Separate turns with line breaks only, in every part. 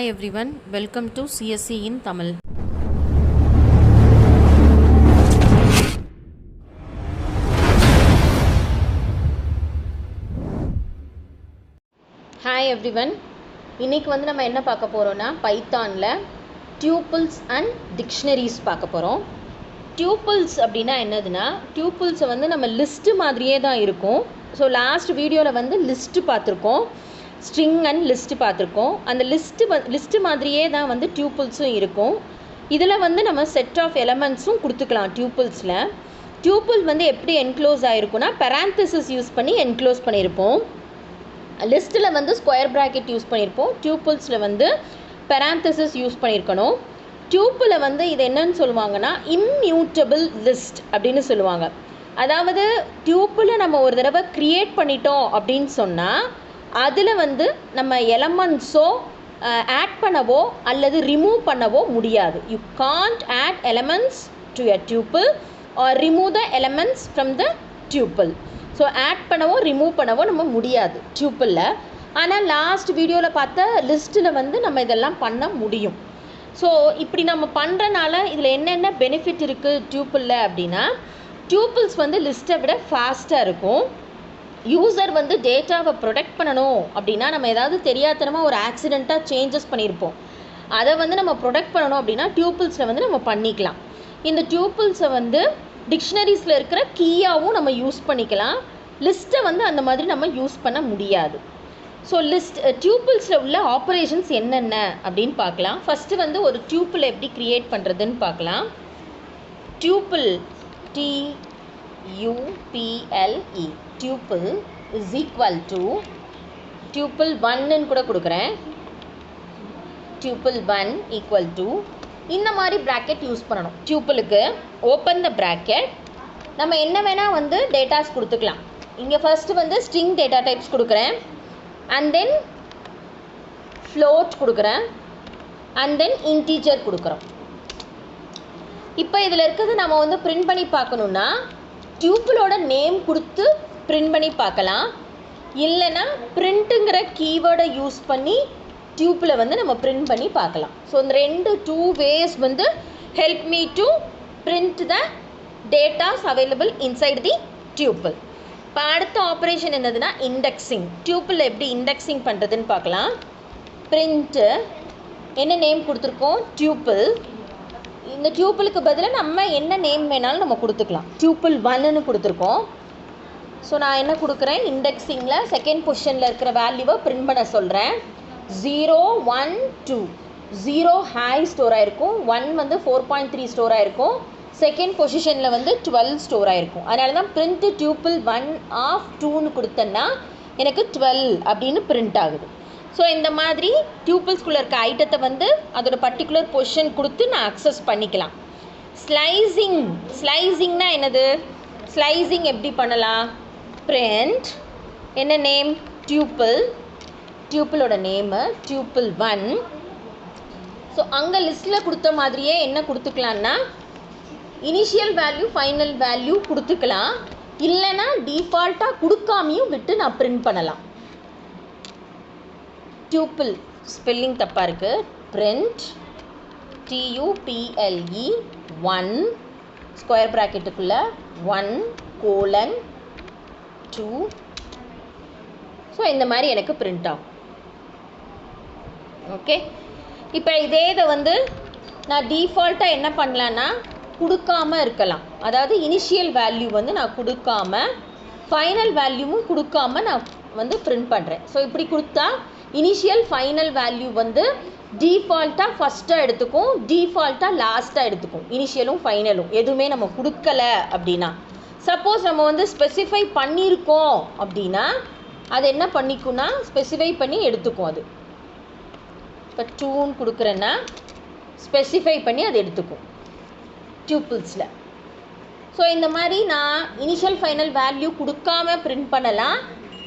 Hi everyone, welcome to CSE in Tamil. Hi everyone, இன்னைக்கு வந்து நம்ம என்ன பார்க்க போறோம்னா பைத்தான்ல tuples and dictionaries பார்க்க போறோம். Tuples அப்படினா என்னதுன்னா tuples வந்து நம்ம லிஸ்ட் மாதிரியே தான் இருக்கும். ஸோ லாஸ்ட் வீடியோவில் வந்து லிஸ்ட் பார்த்துருக்கோம், ஸ்ட்ரிங் அண்ட் லிஸ்ட் பார்த்துருக்கோம். அந்த லிஸ்ட்டு மாதிரியே தான் வந்து டியூப்புள்ஸும் இருக்கும். இதில் வந்து நம்ம செட் ஆஃப் எலமெண்ட்ஸும் கொடுத்துக்கலாம் டியூப்புள்ஸில். டியூப்புள் வந்து எப்படி என்க்ளோஸ் ஆகிருக்குன்னா பெராந்தசிஸ் யூஸ் பண்ணி என்க்ளோஸ் பண்ணியிருப்போம். லிஸ்ட்டில் வந்து ஸ்கொயர் ப்ராக்கெட் யூஸ் பண்ணியிருப்போம், டியூப்புள்ஸில் வந்து பெராந்தசிஸ் யூஸ் பண்ணியிருக்கணும். டியூப்பில் வந்து இது என்னன்னு சொல்லுவாங்கன்னா இம்மியூட்டபிள் லிஸ்ட் அப்படின்னு சொல்லுவாங்க. அதாவது டியூப்பில் நம்ம ஒரு தடவை க்ரியேட் பண்ணிட்டோம் அப்படின்னு சொன்னால் அதில் வந்து நம்ம எலமெண்ட்ஸோ ஆட் பண்ணவோ அல்லது ரிமூவ் பண்ணவோ முடியாது. You can't add elements to a tuple or remove the elements from the tuple. So add பண்ணவோ ரிமூவ் பண்ணவோ நம்ம முடியாது டியூப்பிளில். ஆனால் லாஸ்ட் வீடியோவில் பார்த்த லிஸ்ட்டில் வந்து நம்ம இதெல்லாம் பண்ண முடியும். ஸோ இப்படி நம்ம பண்ணுறனால இதில் என்னென்ன பெனிஃபிட் இருக்குது டியூப்பிளில் அப்படின்னா, டியூப்பிள்ஸ் வந்து லிஸ்ட்டை விட ஃபாஸ்ட்டாக இருக்கும். யூசர் வந்து டேட்டாவை ப்ரொடெக்ட் பண்ணணும் அப்படின்னா, நம்ம ஏதாவது தெரியாதனமாக ஒரு ஆக்சிடெண்ட்டாக சேஞ்சஸ் பண்ணியிருப்போம், அதை வந்து நம்ம ப்ரொடெக்ட் பண்ணணும் அப்படின்னா டியூப்பிள்ஸில் வந்து நம்ம பண்ணிக்கலாம். இந்த டியூப்பிள்ஸை வந்து டிக்ஷனரிஸில் இருக்கிற கீயாகவும் நம்ம யூஸ் பண்ணிக்கலாம். லிஸ்ட்டை வந்து அந்த மாதிரி நம்ம யூஸ் பண்ண முடியாது. ஸோ டியூப்பிள்ஸில் உள்ள ஆப்ரேஷன்ஸ் என்னென்ன அப்படின்னு பார்க்கலாம். ஃபஸ்ட்டு வந்து ஒரு டியூப்பிள் எப்படி க்ரியேட் பண்ணுறதுன்னு பார்க்கலாம். Tuple TUPLE tuple is equal to tuple 1 கூட கொடுக்குறேன். tuple 1 equal to இந்த மாதிரி ப்ராக்கெட் யூஸ் பண்ணணும். டியூப்பிளுக்கு ஓப்பன் த ப்ராக்கெட். நம்ம என்ன வேணால் வந்து டேட்டாஸ் கொடுத்துக்கலாம். இங்கே ஃபஸ்ட்டு வந்து ஸ்ட்ரிங் டேட்டா டைப்ஸ் கொடுக்குறேன், அண்ட் தென் ஃப்ளோட் கொடுக்குறேன், அண்ட் தென் இன்டீஜர் கொடுக்குறோம். இப்போ இதில் இருக்கிறது நம்ம வந்து பிரிண்ட் பண்ணி பார்க்கணுன்னா டியூப்பிளோட நேம் கொடுத்து பிரிண்ட் பண்ணி பார்க்கலாம். இல்லைன்னா பிரிண்ட்டுங்கிற கீவேர்டை யூஸ் பண்ணி டியூப்பில் வந்து நம்ம பிரிண்ட் பண்ணி பார்க்கலாம். ஸோ இந்த டூ வேஸ் வந்து help me to print the datas available inside the tuple. இப்போ அடுத்த ஆப்ரேஷன் என்னதுன்னா இண்டெக்ஸிங். டியூப்பிள் எப்படி இண்டெக்ஸிங் பண்ணுறதுன்னு பார்க்கலாம். பிரிண்ட்டு என்ன நேம் கொடுத்துருக்கோம், டியூப்பிள். இந்த டியூப்பிளுக்கு பதிலாக நம்ம என்ன நேம் வேணாலும் நம்ம கொடுத்துக்கலாம். டியூப்பிள் 1ன்னு கொடுத்துருக்கோம். ஸோ நான் என்ன கொடுக்குறேன், இண்டெக்ஸிங்கில் செகண்ட் பொசிஷனில் இருக்கிற வேல்யூவை பிரிண்ட் பண்ண சொல்கிறேன். 0 1 2 0 ஹை ஸ்டோர் ஆகிருக்கும், 1 வந்து 4.3 ஸ்டோர் ஆகிருக்கும், செகண்ட் பொசிஷனில் வந்து 12 ஸ்டோர் ஆகிருக்கும். அதனால தான் பிரிண்ட்டு டியூப்பிள் 1 ஆஃப் 2ன்னு கொடுத்தேன்னா எனக்கு 12 அப்படின்னு பிரிண்ட் ஆகுது. ஸோ இந்த மாதிரி டியூப்பிள்ஸ்குள்ளே இருக்க ஐட்டத்தை வந்து அதோட பர்டிகுலர் பொசிஷன் கொடுத்து நான் அக்சஸ் பண்ணிக்கலாம். ஸ்லைசிங்னா என்னது, ஸ்லைசிங் எப்படி பண்ணலாம், பிரிண்ட் என்ன நேம், டியூப்பிளோட நேமு டியூப்பிள் 1. ஸோ அங்கே லிஸ்ட்டில் கொடுத்த மாதிரியே என்ன கொடுத்துக்கலான்னா இனிஷியல் வேல்யூ ஃபைனல் வேல்யூ கொடுத்துக்கலாம். இல்லைன்னா டிஃபால்ட்டாக கொடுக்காமையும் விட்டு நான் பிரிண்ட் பண்ணலாம். டியூப்பிள் ஸ்பெல்லிங் தப்பாக இருக்குது. பிரிண்ட் TUPLE 1 ஸ்கொயர் ப்ராக்கெட்டுக்குள்ளே 1:2. ஸோ இந்த மாதிரி எனக்கு பிரிண்ட் ஆகும். ஓகே, இப்போ இதை வந்து நான் டிஃபால்ட்டாக என்ன பண்ணலான்னா கொடுக்காமல் இருக்கலாம். அதாவது இனிஷியல் வேல்யூ வந்து நான் கொடுக்காம ஃபைனல் வேல்யூவும் கொடுக்காம நான் வந்து பிரிண்ட் பண்ணுறேன். ஸோ இப்படி கொடுத்தா இனிஷியல் ஃபைனல் வேல்யூ வந்து டிஃபால்ட்டாக ஃபஸ்ட்டாக எடுத்துக்கும், டிஃபால்ட்டாக லாஸ்ட்டாக எடுத்துக்கும். இனிஷியலும் ஃபைனலும் எதுவுமே நம்ம கொடுக்கல அப்படின்னா, சப்போஸ் நம்ம வந்து ஸ்பெசிஃபை பண்ணியிருக்கோம் அப்படின்னா அது என்ன பண்ணிக்கும்னா ஸ்பெசிஃபை பண்ணி எடுத்துக்கும். அது இப்போ 2ன்னு கொடுக்குறேன்னா ஸ்பெசிஃபை பண்ணி அது எடுத்துக்கும் டியூப்பிள்ஸில். ஸோ இந்த மாதிரி நான் இனிஷியல் ஃபைனல் வேல்யூ கொடுக்காம பிரிண்ட் பண்ணலாம்,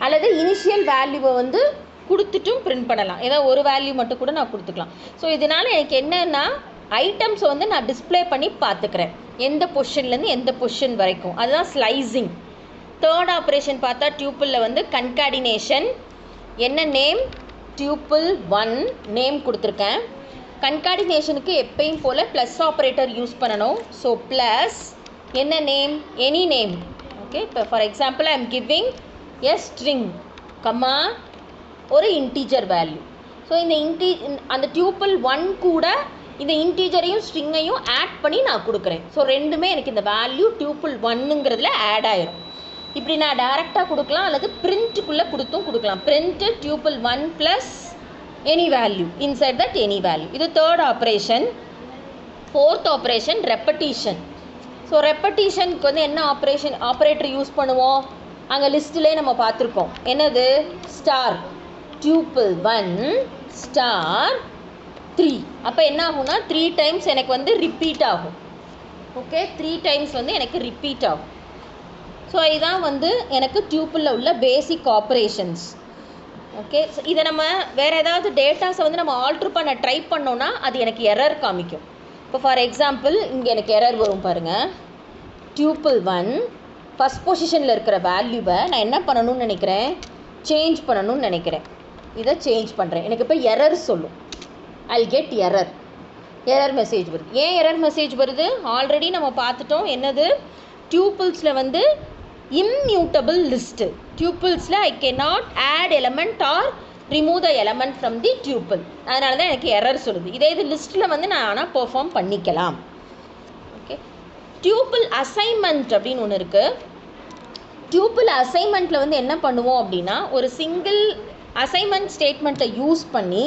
அல்லது இனிஷியல் வேல்யூவை வந்து கொடுத்துட்டும் பிரிண்ட் பண்ணலாம். ஏதாவது ஒரு வேல்யூ மட்டும் கூட நான் கொடுத்துக்கலாம். ஸோ இதனால் எனக்கு என்னென்னா ஐட்டம்ஸை வந்து நான் டிஸ்பிளே பண்ணி பார்த்துக்கிறேன், எந்த பொசிஷன்லேருந்து எந்த பொசிஷன் வரைக்கும். அதுதான் ஸ்லைசிங். தேர்ட் ஆப்ரேஷன் பார்த்தா டியூப்பிளில் வந்து கன்காடினேஷன். என்ன நேம், tuple 1 நேம் கொடுத்துருக்கேன். கன்காடினேஷனுக்கு எப்பயும் போல் ப்ளஸ் ஆப்ரேட்டர் யூஸ் பண்ணணும். ஸோ ப்ளஸ் என்ன நேம், எனி நேம். ஓகே, இப்போ for example I am giving a string comma ஒரு இன்டீஜர் வேல்யூ. ஸோ இந்த அந்த டியூப்பிள் 1 கூட இந்த இன்டீஜரையும் ஸ்ட்ரிங்கையும் ஆட் பண்ணி நான் கொடுக்குறேன். ஸோ ரெண்டுமே எனக்கு இந்த வேல்யூ டியூப்பிள் 1ங்கிறதுல ஆட் ஆயிரும். இப்படி நான் டைரெக்டாக கொடுக்கலாம் அல்லது பிரிண்ட்டுக்குள்ளே கொடுக்கலாம். Print tuple 1 plus any value inside that any value. இது third operation. Fourth operation repetition. So ரெப்படிஷனுக்கு வந்து என்ன ஆப்ரேட்டர் யூஸ் பண்ணுவோம், அங்கே லிஸ்ட்டிலே நம்ம பார்த்துருக்கோம். என்னது, ஸ்டார் டியூப்பிள் 1 ஸ்டார் 3. அப்போ என்ன ஆகும்னா 3 டைம்ஸ் எனக்கு வந்து ரிப்பீட் ஆகும். ஓகே, 3 டைம்ஸ் வந்து எனக்கு ரிப்பீட் ஆகும். ஸோ இதுதான் வந்து எனக்கு டியூப்பிளில் உள்ள பேசிக் ஆப்ரேஷன்ஸ். ஓகே, ஸோ இதை நம்ம வேறு ஏதாவது டேட்டாஸை வந்து நம்ம ஆல்ட்ரு பண்ண ட்ரை பண்ணோன்னா அது எனக்கு எரர் காமிக்கும். இப்போ ஃபார் எக்ஸாம்பிள் இங்கே எனக்கு எரர் வரும் பாருங்கள். டியூப்பிள் 1 ஃபஸ்ட் பொசிஷனில் இருக்கிற வேல்யூவை நான் என்ன பண்ணணும்னு நினைக்கிறேன், சேஞ்ச் பண்ணணும்னு நினைக்கிறேன். இதை சேஞ்ச் பண்ணுறேன். எனக்கு இப்போ எரர் சொல்லும். I'll get எரர் மெசேஜ் வருது. ஏன் எரர் மெசேஜ் வருது, ஆல்ரெடி நம்ம பார்த்துட்டோம். என்னது, டியூப்பிள்ஸில் வந்து immutable list. டியூப்பிள்ஸில் I cannot add element or remove the element from the tuple. அதனால தான் எனக்கு எரர் சொல்லுது. இது லிஸ்ட்டில் வந்து நான் ஆனால் பெர்ஃபார்ம் பண்ணிக்கலாம். ஓகே, டியூப்பிள் அசைன்மெண்ட் அப்படின்னு ஒன்று இருக்குது. டியூப்பிள் அசைன்மெண்ட்டில் வந்து என்ன பண்ணுவோம் அப்படின்னா, ஒரு சிங்கிள் அசைன்மெண்ட் ஸ்டேட்மெண்ட்டை யூஸ் பண்ணி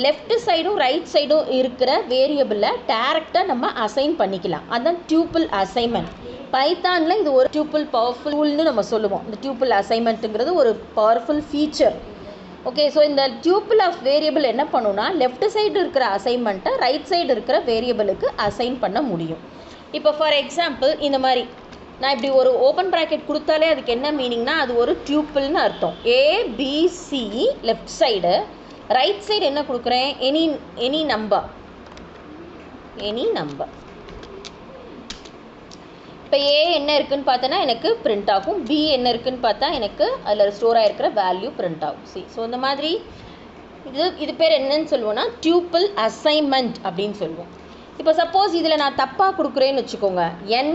லெஃப்ட் சைடும் ரைட் சைடும் இருக்கிற வேரியபிளை டேரெக்டாக நம்ம அசைன் பண்ணிக்கலாம். அதுதான் டியூப்பிள் அசைன்மெண்ட். பைத்தானில் இது ஒரு டியூப்பிள் பவர்ஃபுல் டூல்னு நம்ம சொல்லுவோம். இந்த டியூப்பிள் அசைன்மெண்ட்டுங்கிறது ஒரு பவர்ஃபுல் ஃபீச்சர். ஓகே, ஸோ இந்த டியூப்பிள் ஆஃப் வேரியபிள் என்ன பண்ணுன்னா, லெஃப்ட் சைடு இருக்கிற அசைன்மெண்ட்டை ரைட் சைடு இருக்கிற வேரியபிளுக்கு அசைன் பண்ண முடியும். இப்போ ஃபார் எக்ஸாம்பிள் இந்த மாதிரி நான் இப்படி ஒரு ஓப்பன் ப்ராக்கெட் கொடுத்தாலே அதுக்கு என்ன மீனிங்னா, அது ஒரு டியூப்பிள்னு அர்த்தம். ABC left side, right side என்ன கொடுக்குறேன், எனி நம்பர். இப்போ ஏ என்ன இருக்குதுன்னு பார்த்தோன்னா எனக்கு பிரிண்ட் ஆகும், பி என்ன இருக்குதுன்னு பார்த்தா எனக்கு அதில் ஸ்டோர் ஆகிருக்கிற வேல்யூ பிரிண்ட் ஆகும். ஸோ இந்த மாதிரி இது பேர் என்னன்னு சொல்லுவோன்னா டியூப்பிள் அசைன்மெண்ட் அப்படின்னு சொல்லுவோம். இப்போ சப்போஸ் இதில் நான் தப்பாக கொடுக்குறேன்னு வச்சுக்கோங்க, n,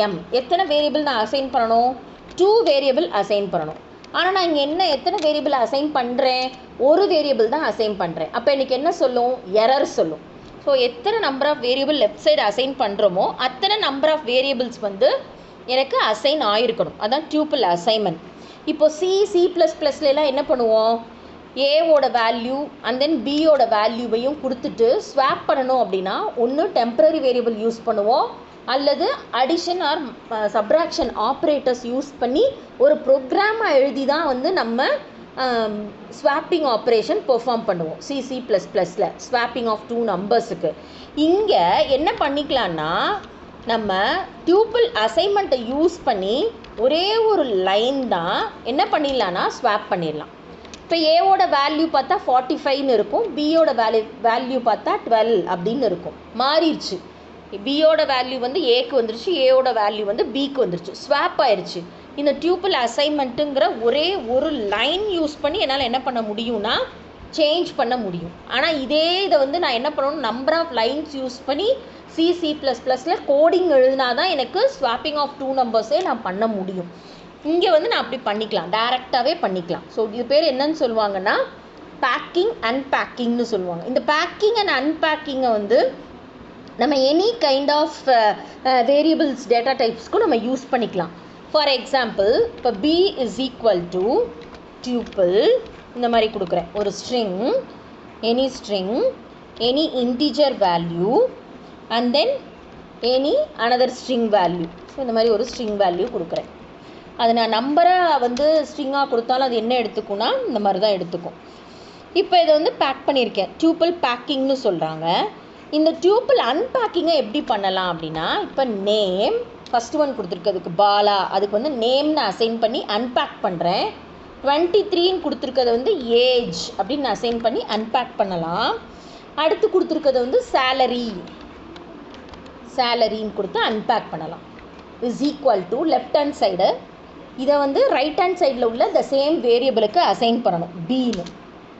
m எத்தனை வேரியபிள் நான் அசைன் பண்ணணும், 2 வேரியபிள் அசைன் பண்ணணும். ஆனால் நான் இங்கே எத்தனை வேரியபிள் அசைன் பண்ணுறேன், ஒரு வேரியபிள் தான் அசைன் பண்ணுறேன். அப்போ எனக்கு என்ன சொல்லும், எரர் சொல்லும். ஸோ எத்தனை number of variable left side assign பண்ணுறோமோ அத்தனை நம்பர் ஆஃப் வேரியபிள்ஸ் வந்து எனக்கு அசைன் ஆகிருக்கணும். அதான் டியூப்பிள் அசைன்மெண்ட். இப்போ C++லாம் என்ன பண்ணுவோம், ஏவோட வேல்யூ அண்ட் தென் பியோட வேல்யூவையும் கொடுத்துட்டு ஸ்வாப் பண்ணணும் அப்படின்னா ஒன்று டெம்பரரி வேரியபிள் யூஸ் பண்ணுவோம் அல்லது addition R subtraction operators use பண்ணி ஒரு ப்ரோக்ராமாக எழுதி தான் வந்து நம்ம ஸ்வாப்பிங் ஆப்ரேஷன் பெர்ஃபார்ம் பண்ணுவோம். C++ல் ஸ்வாப்பிங் ஆஃப் 2 நம்பர்ஸுக்கு. இங்கே என்ன பண்ணிக்கலான்னா, நம்ம டியூப்பிள் அசைன்மெண்ட்டை யூஸ் பண்ணி ஒரே ஒரு லைன் தான் என்ன பண்ணிடலான்னா ஸ்வாப் பண்ணிடலாம். இப்போ ஏவோட வேல்யூ பார்த்தா 45ன்னு இருக்கும், பியோட வேல்யூ பார்த்தா 12 அப்படின்னு இருக்கும். மாறிடுச்சு. பியோட வேல்யூ வந்து ஏக்கு வந்துருச்சு, ஏவோட வேல்யூ வந்து பிக்கு வந்துருச்சு, ஸ்வாப் ஆயிடுச்சு. இந்த டியூப்பிள் அசைன்மெண்ட்டுங்கிற ஒரே ஒரு லைன் யூஸ் பண்ணி என்னால் என்ன பண்ண முடியும்னா சேஞ்ச் பண்ண முடியும். ஆனால் இதை வந்து நான் என்ன பண்ணணும், நம்பர் ஆஃப் லைன்ஸ் யூஸ் பண்ணி C++ல் கோடிங் எழுதினா தான் எனக்கு ஸ்வாப்பிங் ஆஃப் 2 நம்பர்ஸே நான் பண்ண முடியும். இங்கே வந்து நான் அப்படி பண்ணிக்கலாம், டைரெக்டாகவே பண்ணிக்கலாம். ஸோ இது பேர் என்னன்னு சொல்லுவாங்கன்னா பேக்கிங் அன்பேக்கிங்னு சொல்லுவாங்க. இந்த பேக்கிங் அண்ட் அன்பேக்கிங்கை வந்து நம்ம any kind of variables data டைப்ஸ்க்கும் நம்ம யூஸ் பண்ணிக்கலாம். ஃபார் எக்ஸாம்பிள் இப்போ B is equal to tuple இந்த மாதிரி கொடுக்குறேன். ஒரு string, any integer value and then any another string value. So இந்த மாதிரி ஒரு ஸ்ட்ரிங் வேல்யூ கொடுக்குறேன். அது நான் நம்பராக வந்து ஸ்ட்ரிங்காக கொடுத்தாலும் அது என்ன எடுத்துக்கும்னா இந்த மாதிரி தான் எடுத்துக்கும். இப்போ இதை வந்து பேக் பண்ணியிருக்கேன், டியூப்பிள் பேக்கிங்னு சொல்கிறாங்க. இந்த டியூப்பிள் அன்பேக்கிங்கை எப்படி பண்ணலாம் அப்படின்னா, இப்போ நேம் ஃபஸ்ட்டு ஒன் கொடுத்துருக்கிறதுக்கு பாலா, அதுக்கு வந்து நேம்னு அசைன் பண்ணி அன்பேக் பண்ணுறேன். 23ன்னு கொடுத்துருக்கதை வந்து ஏஜ் அப்படின்னு அசைன் பண்ணி அன்பேக் பண்ணலாம். அடுத்து கொடுத்துருக்கதை வந்து சேலரின்னு கொடுத்து அன்பேக் பண்ணலாம். Is equal to left hand side, இதை வந்து ரைட் ஹேண்ட் சைடில் உள்ள த சேம் வேரியபிளுக்கு அசைன் பண்ணணும், பின்னு.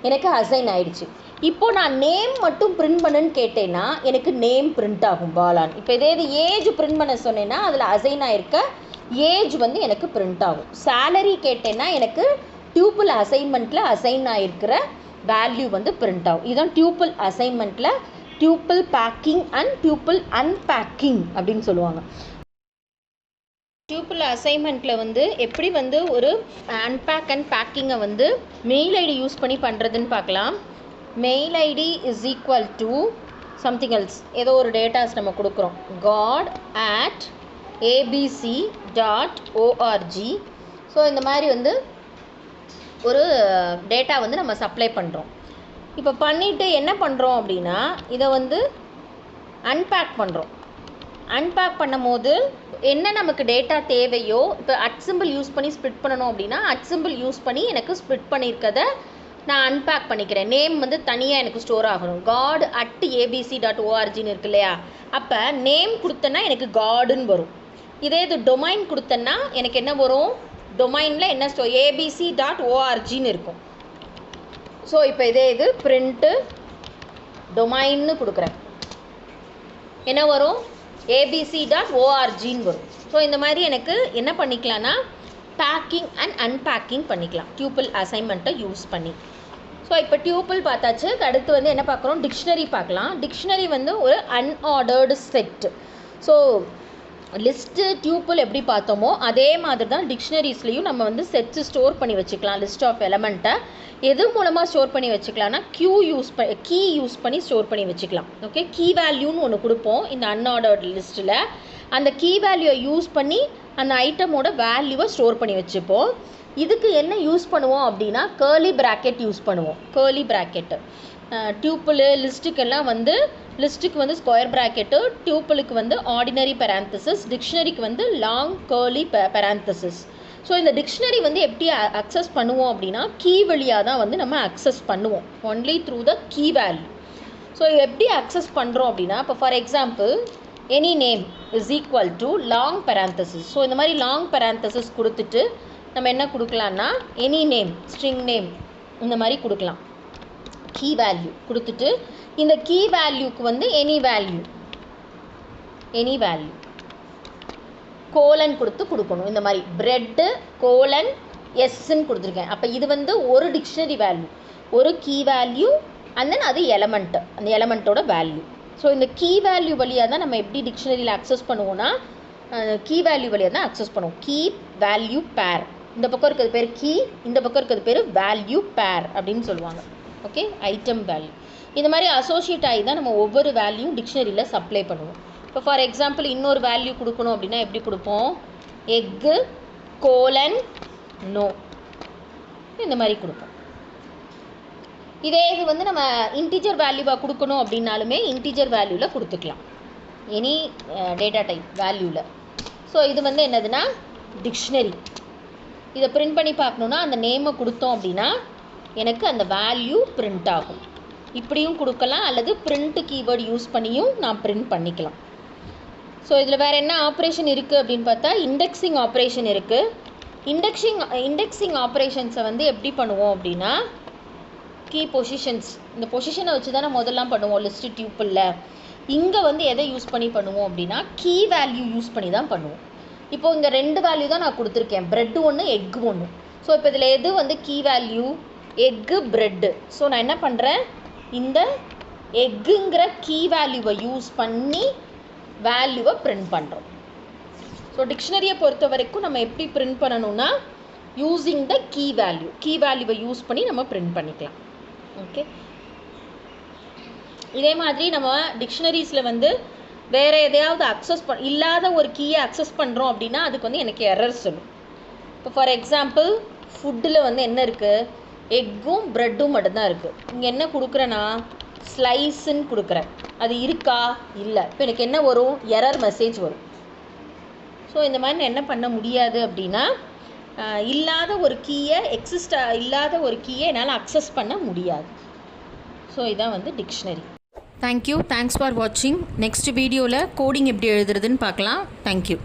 எனக்கு அசைன் ஆயிடுச்சு. இப்போ நான் நேம் மட்டும் பிரிண்ட் பண்ணுன்னு கேட்டேன்னா எனக்கு நேம் பிரிண்ட் ஆகும் பாலான். இப்போ இதே இது ஏஜ் பிரிண்ட் பண்ண சொன்னேன்னா அதில் அசைன் ஆயிருக்க ஏஜ் வந்து எனக்கு பிரிண்ட் ஆகும். சேலரி கேட்டேன்னா எனக்கு டியூப்பிள் அசைன்மெண்ட்டில் அசைன் ஆகிருக்கிற வேல்யூ வந்து பிரிண்ட் ஆகும். இதுதான் டியூப்பிள் அசைன்மெண்ட்டில் tuple packing and tuple unpacking அப்படின்னு சொல்லுவாங்க. டியூப்பிள் அசைன்மெண்ட்டில் வந்து எப்படி வந்து ஒரு அன்பேக் அண்ட் பேக்கிங்கை வந்து மெயில் ஐடி யூஸ் பண்ணி பண்ணுறதுன்னு பார்க்கலாம். Mail ID is equal to something else, ஏதோ ஒரு டேட்டாஸ் நம்ம கொடுக்குறோம். god@abc.org. ஸோ இந்த மாதிரி வந்து ஒரு டேட்டா வந்து நம்ம சப்ளை பண்ணுறோம். இப்போ பண்ணிவிட்டு என்ன பண்ணுறோம் அப்படின்னா இதை வந்து அன்பேக் பண்ணுறோம். அன்பேக் பண்ணும் போது என்ன நமக்கு டேட்டா தேவையோ, இப்போ @ யூஸ் பண்ணி ஸ்ப்ளிட் பண்ணணும் அப்படின்னா @ யூஸ் பண்ணி எனக்கு ஸ்ப்ளிட் பண்ணியிருக்கதை நான் அன்பேக் பண்ணிக்கிறேன். நேம் வந்து தனியாக எனக்கு ஸ்டோர் ஆகணும். god@abc.orgன்னு இருக்கு இல்லையா, அப்போ நேம் கொடுத்தேன்னா எனக்கு காடுன்னு வரும். இதே இது டொமைன் கொடுத்தேன்னா எனக்கு என்ன வரும், டொமைனில் என்ன abc.orgன்னு இருக்கும். ஸோ இப்போ இதே இது பிரிண்ட்டு டொமைன்னு கொடுக்குறேன், என்ன வரும் abc.orgன்னு வரும். ஸோ இந்த மாதிரி எனக்கு என்ன பண்ணிக்கலாம்னா பேக்கிங் அண்ட் அன்பேக்கிங் பண்ணிக்கலாம் டியூப்பிள் அசைன்மெண்ட்டை யூஸ் பண்ணி. ஸோ இப்போ டியூப்பிள் பார்த்தாச்சு. அடுத்து வந்து என்ன பார்க்குறோம், டிக்ஷனரி பார்க்கலாம். டிக்ஷனரி வந்து ஒரு unordered set. So list tuple எப்படி பார்த்தோமோ அதே மாதிரி தான் டிக்ஷனரிஸ்லேயும் நம்ம வந்து செட்ஸு ஸ்டோர் பண்ணி வச்சுக்கலாம். லிஸ்ட் ஆஃப் எலமெண்ட்டை எது மூலமாக ஸ்டோர் பண்ணி வச்சுக்கலாம்னா கீ யூஸ் பண்ணி ஸ்டோர் பண்ணி வச்சுக்கலாம். ஓகே, கீ வேல்யூன்னு ஒன்று கொடுப்போம் இந்த அன்ஆர்டர்டு லிஸ்ட்டில். அந்த கீ வேல்யூவை யூஸ் பண்ணி அந்த ஐட்டமோட வேல்யூவை ஸ்டோர் பண்ணி வச்சுப்போம். இதுக்கு என்ன யூஸ் பண்ணுவோம் அப்படின்னா கேர்லி ப்ராக்கெட் யூஸ் பண்ணுவோம். கேர்லி ப்ராக்கெட்டு டியூப்பிள் லிஸ்ட்டுக்கெல்லாம் வந்து லிஸ்ட்டுக்கு வந்து ஸ்கொயர் ப்ராக்கெட்டு, டியூப்பிளுக்கு வந்து ஆர்டினரி பெராந்தசிஸ், டிக்ஷனரிக்கு வந்து லாங் கேர்லி பெராந்தசிஸ். ஸோ இந்த டிக்ஷனரி வந்து எப்படி அக்சஸ் பண்ணுவோம் அப்படின்னா கீ வழியாக தான் வந்து நம்ம அக்சஸ் பண்ணுவோம், only through the key value. So எப்படி அக்சஸ் பண்ணுறோம் அப்படின்னா இப்போ for example any name is equal to long parenthesis. So இந்த மாதிரி லாங் பெராந்தசிஸ் கொடுத்துட்டு நம்ம என்ன கொடுக்கலான்னா எனி நேம், ஸ்ட்ரிங் நேம் இந்த மாதிரி கொடுக்கலாம். கீ வேல்யூ கொடுத்துட்டு இந்த கீ வேல்யூக்கு வந்து எனி வேல்யூ கோலன் கொடுத்து கொடுக்கணும். இந்த மாதிரி பிரெட்டு கோலன் எஸ்ன்னு கொடுத்துருக்கேன். அப்போ இது வந்து ஒரு டிக்ஷனரி வேல்யூ, ஒரு கீ வேல்யூ அண்ட் தென் அது எலமெண்ட்டு, அந்த எலமெண்ட்டோட வேல்யூ. ஸோ இந்த கீ வேல்யூ வழியாக தான் நம்ம எப்படி டிக்ஷனரியில் அக்சஸ் பண்ணுவோம்னா கீ வேல்யூ வழியாக தான் அக்சஸ் பண்ணுவோம். கீ வேல்யூ பேர், இந்த பக்கம் இருக்கிறது பேர் கீ, இந்த பக்கம் இருக்கிறது பேர் வேல்யூ பேர் அப்படின்னு சொல்லுவாங்க. ஓகே, ஐட்டம் வேல்யூ இந்த மாதிரி அசோசியேட் ஆகி தான் நம்ம ஒவ்வொரு வேல்யூ டிக்ஷனரியில் சப்ளை பண்ணுவோம். இப்போ ஃபார் எக்ஸாம்பிள் இன்னொரு வேல்யூ கொடுக்கணும் அப்படின்னா எப்படி கொடுப்போம், எக்கு கோலன் நோ இந்த மாதிரி கொடுப்போம். இதே இது வந்து நம்ம இன்டிஜர் வேல்யூவாக கொடுக்கணும் அப்படின்னாலுமே இன்டிஜர் வேல்யூவில் கொடுத்துக்கலாம், எனி டேட்டா டைப் வேல்யூவில். ஸோ இது வந்து என்னதுன்னா டிக்ஷனரி. இதை பிரிண்ட் பண்ணி பார்க்கணுன்னா அந்த நேமை கொடுத்தோம் அப்படின்னா எனக்கு அந்த வேல்யூ பிரிண்ட் ஆகும். இப்படியும் கொடுக்கலாம் அல்லது பிரிண்ட் கீவேர்டு யூஸ் பண்ணியும் நான் பிரிண்ட் பண்ணிக்கலாம். ஸோ இதில் வேறு என்ன ஆப்ரேஷன் இருக்குது அப்படின்னு பார்த்தா இண்டெக்ஸிங் ஆப்ரேஷன் இருக்குது. இண்டெக்ஸிங் ஆப்ரேஷன்ஸை வந்து எப்படி பண்ணுவோம் அப்படின்னா கீ பொசிஷன்ஸ், இந்த பொசிஷனை வச்சு தானே முதல்லாம் பண்ணுவோம் லிஸ்ட்டு டியூப்பிளில். இங்கே வந்து எதை யூஸ் பண்ணி பண்ணுவோம் அப்படின்னா கீ வேல்யூ யூஸ் பண்ணி தான் பண்ணுவோம். இப்போது இங்கே 2 வேல்யூ தான் நான் கொடுத்துருக்கேன், ப்ரெட்டு ஒன்று எக்கு ஒன்று. ஸோ இப்போ இதில் எது வந்து கீ வேல்யூ, எக்கு ப்ரெட்டு. ஸோ நான் என்ன பண்ணுறேன், இந்த எக்குங்கிற கீ வேல்யூவை யூஸ் பண்ணி வேல்யூவை பிரிண்ட் பண்ணுறோம். ஸோ டிக்ஷனரியை பொறுத்த வரைக்கும் நம்ம எப்படி பிரிண்ட் பண்ணணும்னா யூஸிங் த கீ வேல்யூவை யூஸ் பண்ணி நம்ம பிரிண்ட் பண்ணிக்கலாம். ஓகே, இதே மாதிரி நம்ம டிக்ஷனரிஸில் வந்து வேறு எதையாவது இல்லாத ஒரு கீயை அக்சஸ் பண்ணுறோம் அப்படின்னா அதுக்கு வந்து எனக்கு எரர் சொல்லும். இப்போ ஃபார் எக்ஸாம்பிள் ஃபுட்டில் வந்து என்ன இருக்குது, எக்கும் ப்ரெட்டும் மட்டும்தான் இருக்குது. இங்கே என்ன கொடுக்குறேன்னா ஸ்லைஸுன்னு கொடுக்குறேன், அது இருக்கா இல்லை. இப்போ எனக்கு என்ன வரும், எரர் மெசேஜ் வரும். ஸோ இந்த மாதிரி நான் என்ன பண்ண முடியாது அப்படின்னா இல்லாத ஒரு கீயை இல்லாத ஒரு கீயை என்னால் அக்சஸ் பண்ண முடியாது. ஸோ இதான் வந்து டிக்ஷனரி. தேங்க்யூ, தேங்க்ஸ் ஃபார் வாட்சிங். நெக்ஸ்ட் வீடியோவில் கோடிங் எப்படி எழுதுறதுன்னு பார்க்கலாம். தேங்க்யூ.